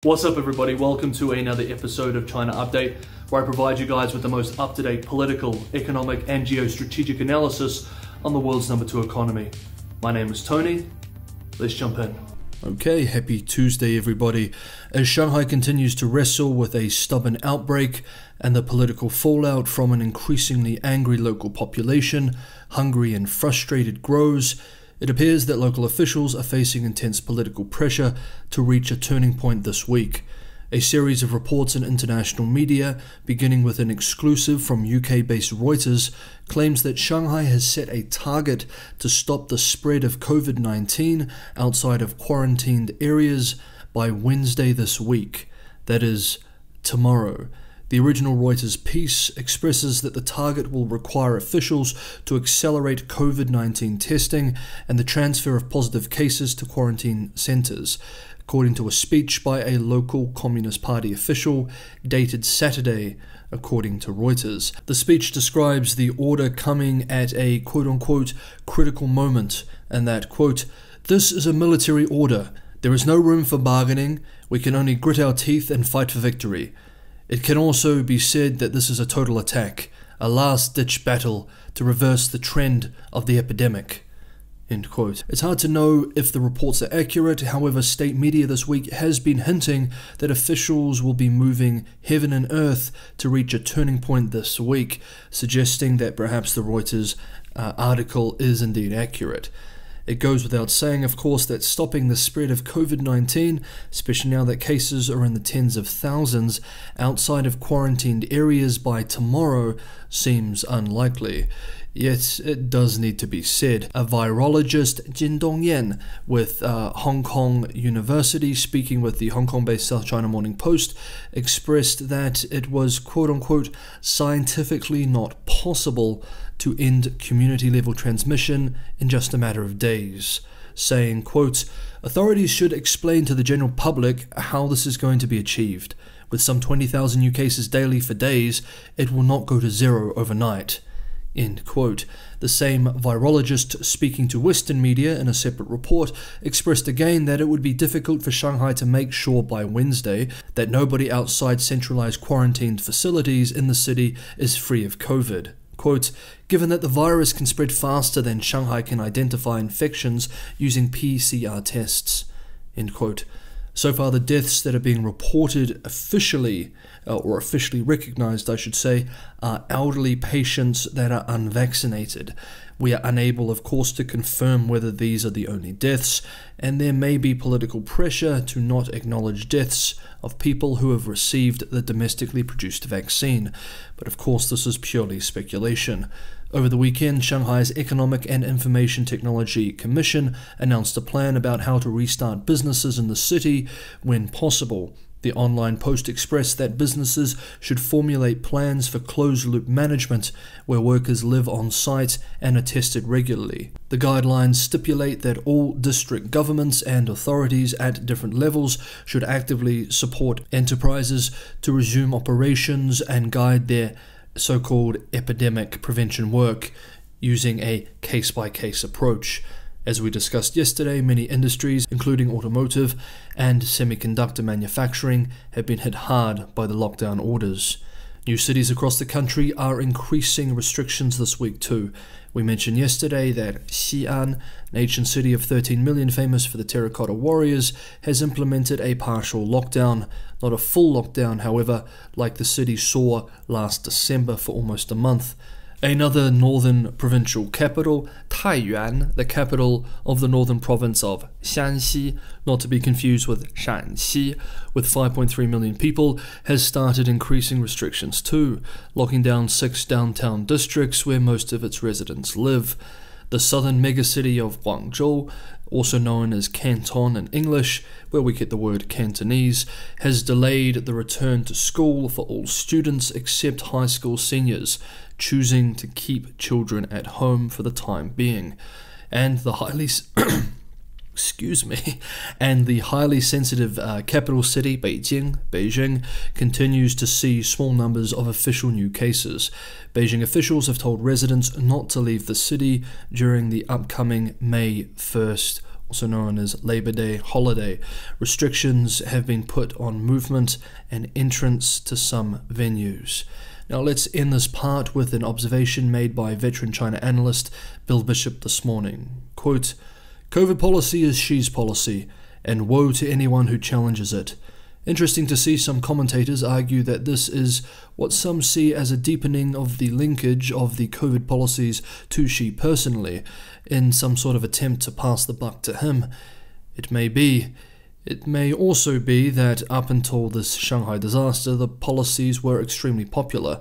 What's up everybody, welcome to another episode of China Update, where I provide you guys with the most up-to-date political, economic and geostrategic analysis on the world's #2 economy. My name is Tony, let's jump in. Okay, happy Tuesday everybody. As Shanghai continues to wrestle with a stubborn outbreak and the political fallout from an increasingly angry local population, hungry and frustrated grows, it appears that local officials are facing intense political pressure to reach a turning point this week. A series of reports in international media, beginning with an exclusive from UK-based Reuters, claims that Shanghai has set a target to stop the spread of COVID-19 outside of quarantined areas by Wednesday this week. That is, tomorrow. The original Reuters piece expresses that the target will require officials to accelerate COVID-19 testing and the transfer of positive cases to quarantine centres, according to a speech by a local Communist Party official dated Saturday, according to Reuters. The speech describes the order coming at a quote-unquote critical moment, and that, quote, "This is a military order. There is no room for bargaining. We can only grit our teeth and fight for victory. It can also be said that this is a total attack, a last-ditch battle to reverse the trend of the epidemic." End quote. It's hard to know if the reports are accurate, however state media this week has been hinting that officials will be moving heaven and earth to reach a turning point this week, suggesting that perhaps the Reuters article is indeed accurate. It goes without saying, of course, that stopping the spread of COVID-19, especially now that cases are in the tens of thousands outside of quarantined areas by tomorrow, seems unlikely. Yet it does need to be said. A virologist, Jin Dongyan, with Hong Kong University, speaking with the Hong Kong-based South China Morning Post, expressed that it was quote-unquote scientifically not possible to end community-level transmission in just a matter of days, saying, quote, "Authorities should explain to the general public how this is going to be achieved. With some 20,000 new cases daily for days, it will not go to zero overnight." End quote. The same virologist, speaking to Western media in a separate report, expressed again that it would be difficult for Shanghai to make sure by Wednesday that nobody outside centralized quarantined facilities in the city is free of COVID. Quote, "Given that the virus can spread faster than Shanghai can identify infections using PCR tests." End quote. So far, the deaths that are being reported officially, or officially recognized, I should say, are elderly patients that are unvaccinated. We are unable, of course, to confirm whether these are the only deaths, and there may be political pressure to not acknowledge deaths of people who have received the domestically produced vaccine. But of course, this is purely speculation. Over the weekend, Shanghai's Economic and Information Technology Commission announced a plan about how to restart businesses in the city when possible. The online post expressed that businesses should formulate plans for closed-loop management, where workers live on site and are tested regularly. The guidelines stipulate that all district governments and authorities at different levels should actively support enterprises to resume operations and guide their so-called epidemic prevention work using a case-by-case approach. As we discussed yesterday, many industries, including automotive and semiconductor manufacturing, have been hit hard by the lockdown orders. New cities across the country are increasing restrictions this week too. We mentioned yesterday that Xi'an, an ancient city of 13 million famous for the terracotta warriors, has implemented a partial lockdown. Not a full lockdown, however, like the city saw last December for almost a month. Another northern provincial capital, Taiyuan, the capital of the northern province of Shanxi, not to be confused with Shanxi, with 5.3 million people, has started increasing restrictions too, locking down 6 downtown districts where most of its residents live. The southern megacity of Guangzhou, also known as Canton in English, where we get the word Cantonese, has delayed the return to school for all students except high school seniors, choosing to keep children at home for the time being. And the highly sensitive capital city, Beijing, continues to see small numbers of official new cases. Beijing officials have told residents not to leave the city during the upcoming May 1st also known as Labor Day holiday. Restrictions have been put on movement and entrance to some venues. Now let's end this part with an observation made by veteran China analyst Bill Bishop this morning. Quote, "COVID policy is Xi's policy, and woe to anyone who challenges it. Interesting to see some commentators argue that this is what some see as a deepening of the linkage of the COVID policies to Xi personally, in some sort of attempt to pass the buck to him. It may be. It may also be that up until this Shanghai disaster, the policies were extremely popular,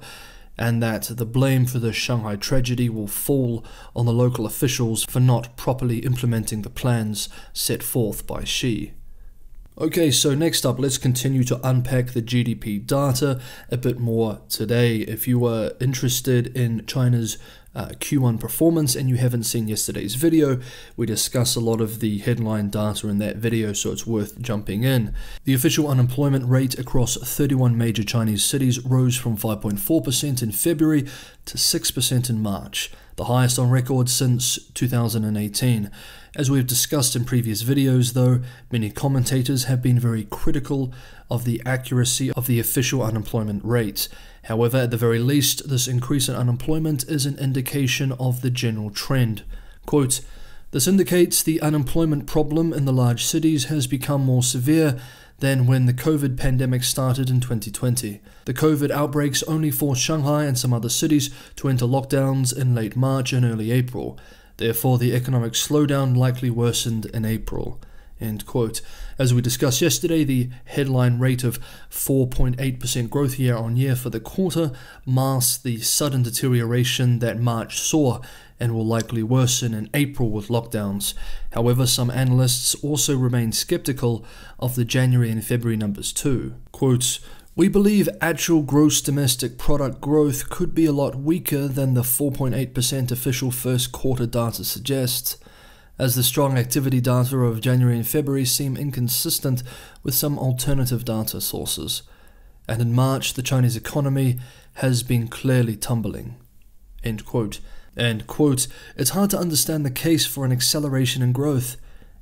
and that the blame for the Shanghai tragedy will fall on the local officials for not properly implementing the plans set forth by Xi." Okay, so next up, let's continue to unpack the GDP data a bit more today. If you are interested in China's Q1 performance and you haven't seen yesterday's video, we discuss a lot of the headline data in that video, so it's worth jumping in. The official unemployment rate across 31 major Chinese cities rose from 5.4% in February to 6% in March, the highest on record since 2018. As we've discussed in previous videos though, many commentators have been very critical of the accuracy of the official unemployment rate. However, at the very least, this increase in unemployment is an indication of the general trend. Quote, "This indicates the unemployment problem in the large cities has become more severe than when the COVID pandemic started in 2020. The COVID outbreaks only forced Shanghai and some other cities to enter lockdowns in late March and early April. Therefore, the economic slowdown likely worsened in April." End quote. As we discussed yesterday, the headline rate of 4.8% growth year on year for the quarter masks the sudden deterioration that March saw and will likely worsen in April with lockdowns. However, some analysts also remain skeptical of the January and February numbers too. Quote, "We believe actual gross domestic product growth could be a lot weaker than the 4.8% official first quarter data suggests, as the strong activity data of January and February seem inconsistent with some alternative data sources. And in March, the Chinese economy has been clearly tumbling." End quote. And quote, "It's hard to understand the case for an acceleration in growth.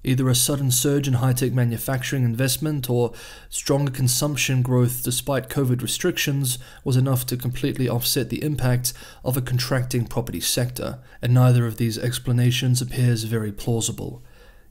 Either a sudden surge in high-tech manufacturing investment or stronger consumption growth despite COVID restrictions was enough to completely offset the impact of a contracting property sector, and neither of these explanations appears very plausible."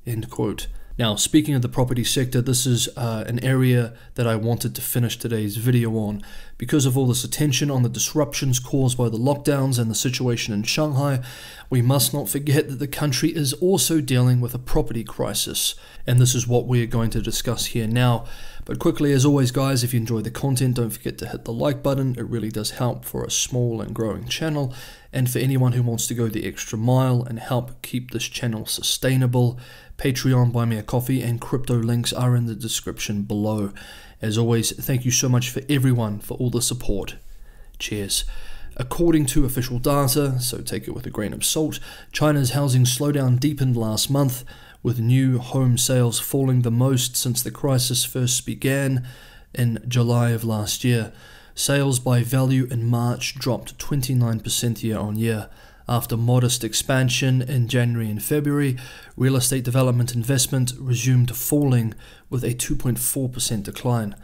End quote. Now, speaking of the property sector, this is an area that I wanted to finish today's video on. Because of all this attention on the disruptions caused by the lockdowns and the situation in Shanghai, we must not forget that the country is also dealing with a property crisis. And this is what we are going to discuss here now. But quickly, as always guys, if you enjoy the content, don't forget to hit the like button. It really does help for a small and growing channel. And for anyone who wants to go the extra mile and help keep this channel sustainable, Patreon, Buy Me a Coffee, and crypto links are in the description below. As always, thank you so much for everyone for all the support. Cheers. According to official data, so take it with a grain of salt, China's housing slowdown deepened last month, with new home sales falling the most since the crisis first began in July of last year. Sales by value in March dropped 29% year on year. After modest expansion in January and February, real estate development investment resumed falling with a 2.4% decline.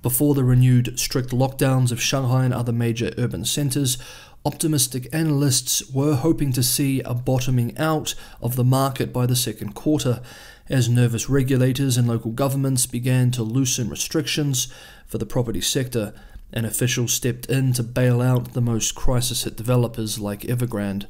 Before the renewed strict lockdowns of Shanghai and other major urban centers, optimistic analysts were hoping to see a bottoming out of the market by the second quarter, as nervous regulators and local governments began to loosen restrictions for the property sector, and officials stepped in to bail out the most crisis-hit developers like Evergrande.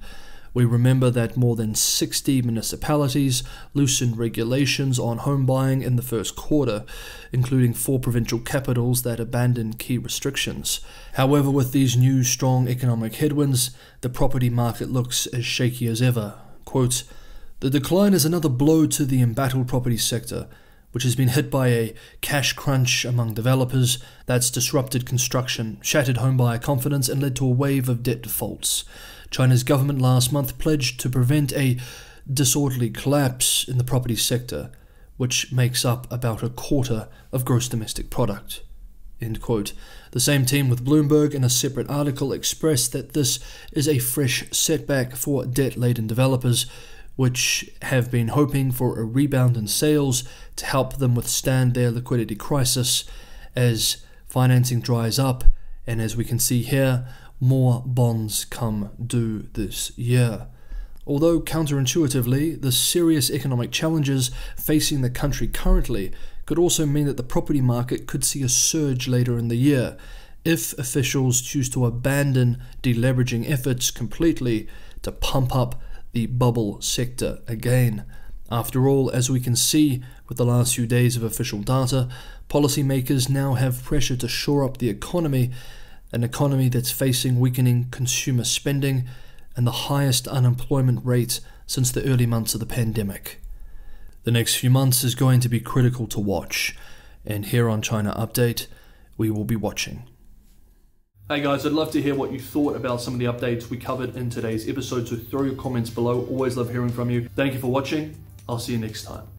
We remember that more than 60 municipalities loosened regulations on home buying in the first quarter, including 4 provincial capitals that abandoned key restrictions. However, with these new strong economic headwinds, the property market looks as shaky as ever. Quote, "The decline is another blow to the embattled property sector, which has been hit by a cash crunch among developers that's disrupted construction, shattered homebuyer confidence, and led to a wave of debt defaults. China's government last month pledged to prevent a disorderly collapse in the property sector, which makes up about a quarter of gross domestic product." End quote. The same team with Bloomberg in a separate article expressed that this is a fresh setback for debt-laden developers, which have been hoping for a rebound in sales to help them withstand their liquidity crisis as financing dries up, and as we can see here, more bonds come due this year. Although counterintuitively, the serious economic challenges facing the country currently could also mean that the property market could see a surge later in the year if officials choose to abandon deleveraging efforts completely to pump up the bubble sector again. After all, as we can see with the last few days of official data, policymakers now have pressure to shore up the economy, an economy that's facing weakening consumer spending and the highest unemployment rate since the early months of the pandemic. The next few months is going to be critical to watch, and here on China Update, we will be watching. Hey guys, I'd love to hear what you thought about some of the updates we covered in today's episode, so throw your comments below. Always love hearing from you. Thank you for watching. I'll see you next time.